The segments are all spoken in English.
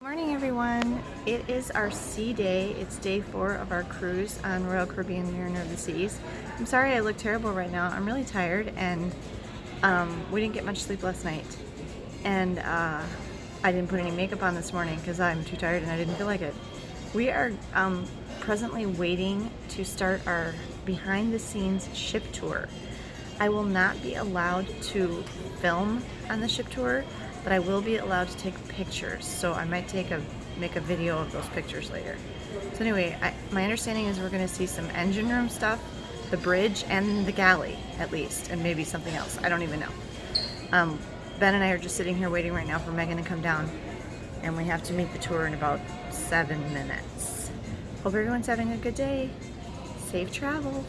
Morning everyone. It is our sea day. It's day 4 of our cruise on Royal Caribbean Mariner of the Seas. I'm sorry I look terrible right now. I'm really tired and we didn't get much sleep last night. And I didn't put any makeup on this morning because I'm too tired and I didn't feel like it. We are presently waiting to start our behind the scenes ship tour. I will not be allowed to film on the ship tour, but I will be allowed to take pictures. So I might make a video of those pictures later. So anyway, my understanding is we're going to see some engine room stuff, the bridge, and the galley at least, and maybe something else. I don't even know. Ben and I are just sitting here waiting right now for Megan to come down, and we have to meet the tour in about 7 minutes. Hope everyone's having a good day. Safe travels.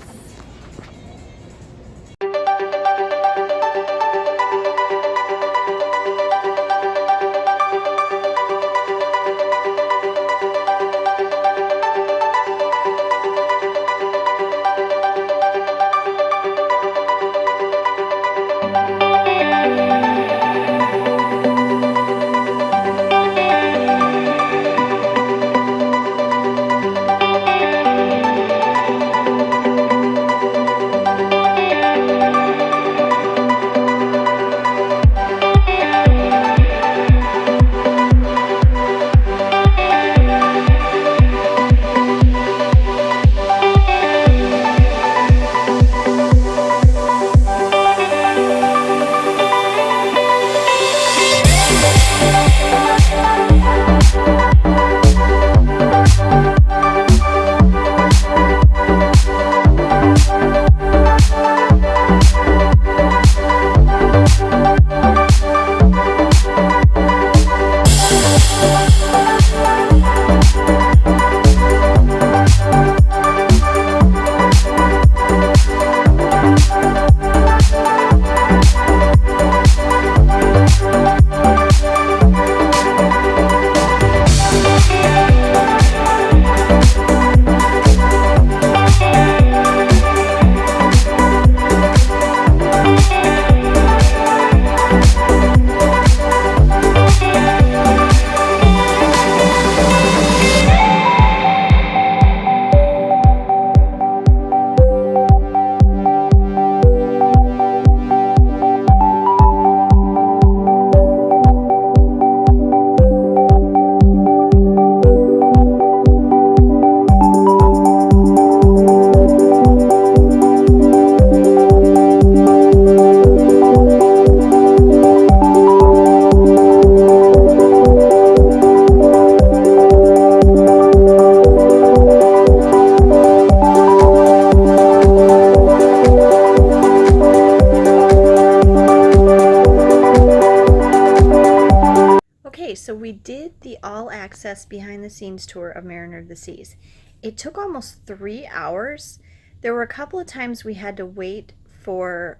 So we did the all-access behind-the-scenes tour of Mariner of the Seas. It took almost 3 hours. There were a couple of times we had to wait for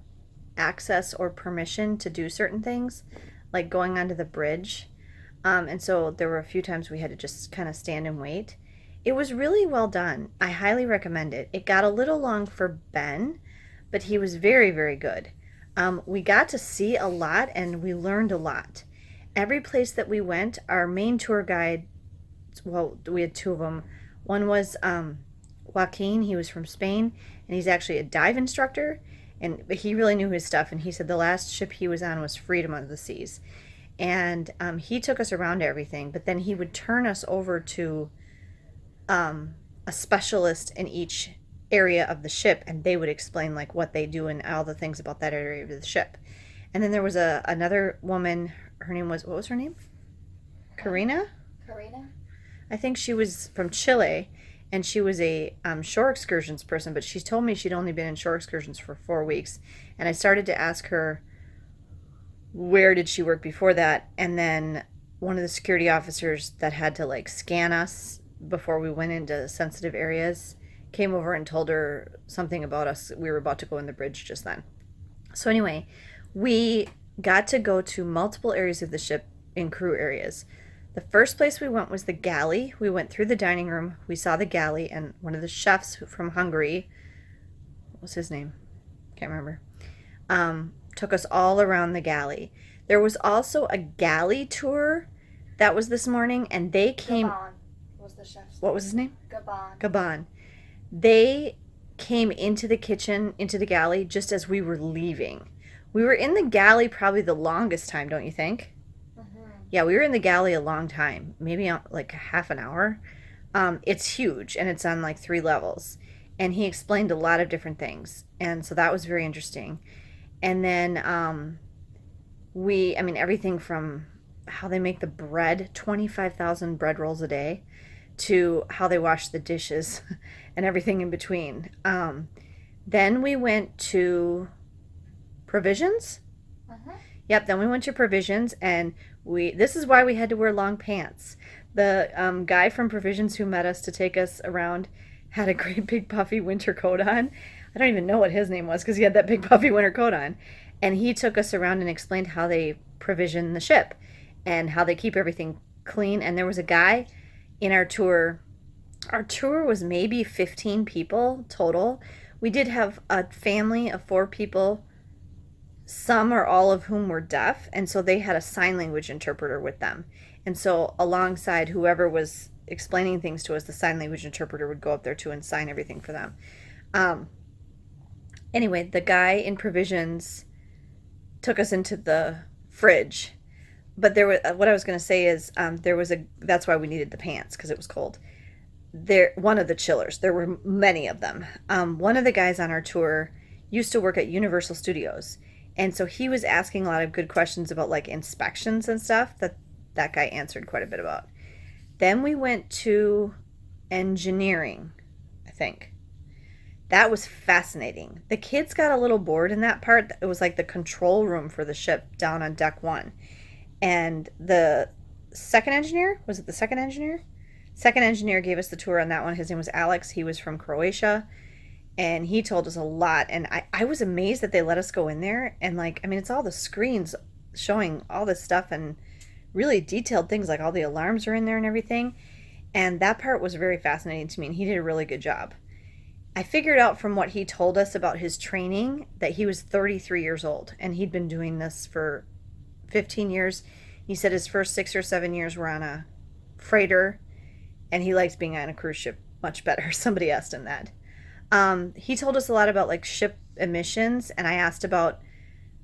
access or permission to do certain things, like going onto the bridge. And so there were a few times we had to just kind of stand and wait. It was really well done. I highly recommend it. It got a little long for Ben, but he was very, very good. We got to see a lot and we learned a lot. Every place that we went, our main tour guide, well, we had 2 of them. One was Joaquin. He was from Spain, and he's actually a dive instructor, but he really knew his stuff, and he said the last ship he was on was Freedom of the Seas. And he took us around everything, but then he would turn us over to a specialist in each area of the ship, and they would explain like what they do and all the things about that area of the ship. And then there was another woman. Her name was, what was her name? Karina? I think she was from Chile, and she was a shore excursions person, but she told me she'd only been in shore excursions for 4 weeks. And I started to ask her, where did she work before that? And then one of the security officers that had to like scan us before we went into sensitive areas came over and told her something about us. We were about to go in the bridge just then. So anyway, we got to go to multiple areas of the ship in crew areas. The first place we went was the galley. We went through the dining room. We saw the galley, and one of the chefs from Hungary, what was his name? Can't remember. Took us all around the galley. There was also a galley tour That was this morning, and they came. Gabon was the chef's What was his name? Gabon. Gabon. They came into the kitchen, into the galley, just as we were leaving. We were in the galley probably the longest time, don't you think? Yeah, we were in the galley a long time, maybe like half an hour. It's huge and it's on like 3 levels. And he explained a lot of different things. And so that was very interesting. And then I mean, everything from how they make the bread, 25,000 bread rolls a day, to how they wash the dishes and everything in between. Then we went to provisions. Yep, then we went to provisions, and this is why we had to wear long pants. The guy from provisions who met us to take us around had a great big puffy winter coat on. I don't even know what his name was because he had that big puffy winter coat on. And he took us around and explained how they provision the ship and how they keep everything clean. And there was a guy in our tour. Our tour was maybe 15 people total. We did have a family of 4 people, some or all of whom were deaf, and so they had a sign language interpreter with them. And so alongside whoever was explaining things to us, the sign language interpreter would go up there too and sign everything for them. Anyway, the guy in provisions took us into the fridge. But there was what I was going to say is that's why we needed the pants, because it was cold. One of the chillers. There were many of them. One of the guys on our tour used to work at Universal Studios, and so he was asking a lot of good questions about like inspections and stuff that guy answered quite a bit about. Then we went to engineering, I think. That was fascinating. The kids got a little bored in that part. It was like the control room for the ship down on deck 1. And the second engineer, was it the second engineer? Second engineer gave us the tour on that one. His name was Alex. He was from Croatia. And he told us a lot. And I was amazed that they let us go in there. And like, I mean, it's all the screens showing all this stuff and really detailed things, like all the alarms are in there and everything. And that part was very fascinating to me. And he did a really good job. I figured out from what he told us about his training that he was 33 years old. And he'd been doing this for 15 years. He said his first 6 or 7 years were on a freighter, and he likes being on a cruise ship much better. Somebody asked him that. He told us a lot about like ship emissions, and I asked about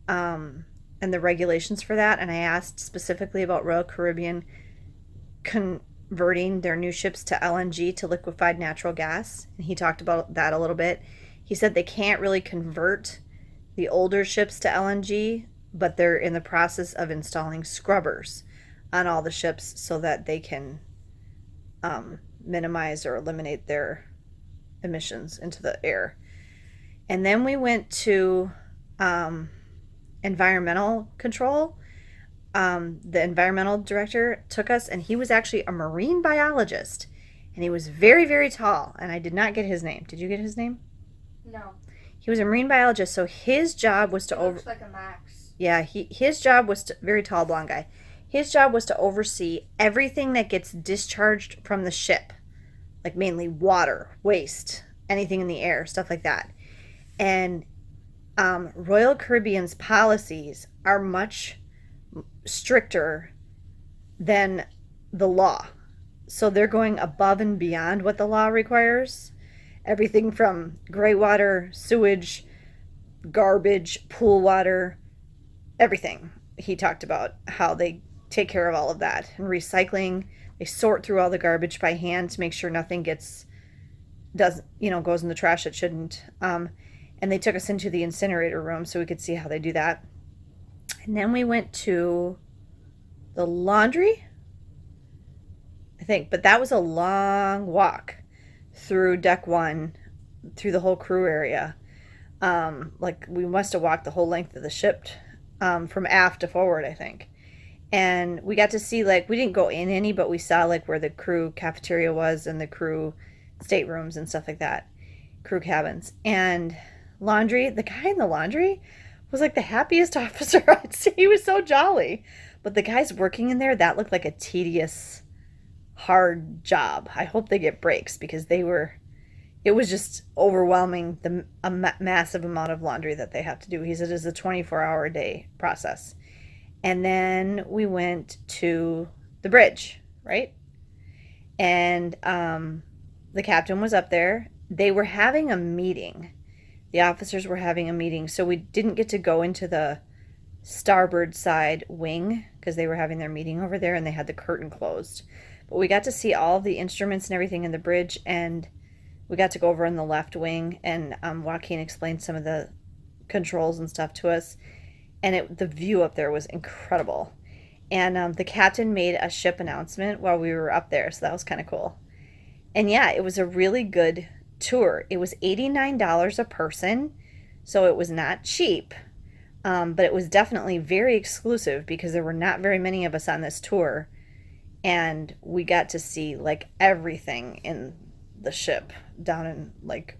and the regulations for that, and I asked specifically about Royal Caribbean converting their new ships to LNG, to liquefied natural gas, and he talked about that a little bit. He said they can't really convert the older ships to LNG, but they're in the process of installing scrubbers on all the ships so that they can minimize or eliminate their emissions into the air. And then we went to environmental control. The environmental director took us, and he was actually a marine biologist, and he was very, very tall, and I did not get his name. Did you get his name? No. He was a marine biologist, so his job was to looks like a Max. Yeah, his job was to, very tall, blonde guy. His job was to oversee everything that gets discharged from the ship, like mainly water, waste, anything in the air, stuff like that. And Royal Caribbean's policies are much stricter than the law. So they're going above and beyond what the law requires. Everything from gray water, sewage, garbage, pool water, everything. He talked about how they take care of all of that. And recycling, they sort through all the garbage by hand to make sure nothing goes in the trash it shouldn't. And they took us into the incinerator room so we could see how they do that. And then we went to the laundry, I think, but that was a long walk through deck 1, through the whole crew area. Like we must have walked the whole length of the ship, from aft to forward, I think. And we got to see, like, we didn't go in any, but we saw like where the crew cafeteria was and the crew staterooms and stuff like that, crew cabins. And laundry, the guy in the laundry was like the happiest officer I'd seen. He was so jolly. But the guys working in there, that looked like a tedious, hard job. I hope they get breaks, because it was just overwhelming, a massive amount of laundry that they have to do. He said it's a 24-hour a day process. And then we went to the bridge, right? And the captain was up there. They were having a meeting. The officers were having a meeting, so we didn't get to go into the starboard side wing because they were having their meeting over there and they had the curtain closed. But we got to see all of the instruments and everything in the bridge, and we got to go over in the left wing, and Joaquin explained some of the controls and stuff to us, and the view up there was incredible. And the captain made a ship announcement while we were up there, so that was kind of cool. And yeah, it was a really good tour. It was $89 a person, so it was not cheap. But it was definitely very exclusive because there were not very many of us on this tour. And we got to see like everything in the ship down in like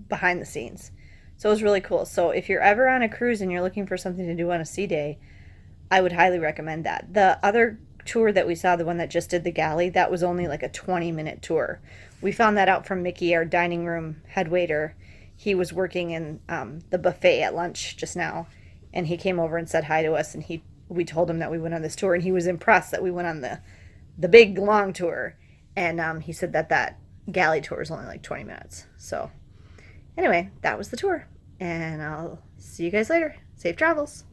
behind the scenes. So it was really cool. So if you're ever on a cruise and you're looking for something to do on a sea day, I would highly recommend that. The other tour that we saw, the one that just did the Galley, that was only like a 20-minute tour. We found that out from Mickey, our dining room head waiter. He was working in the buffet at lunch just now, and he came over and said hi to us, and we told him that we went on this tour, and he was impressed that we went on the big long tour. And he said that Galley tour is only like 20 minutes. So anyway, that was the tour, and I'll see you guys later. Safe travels.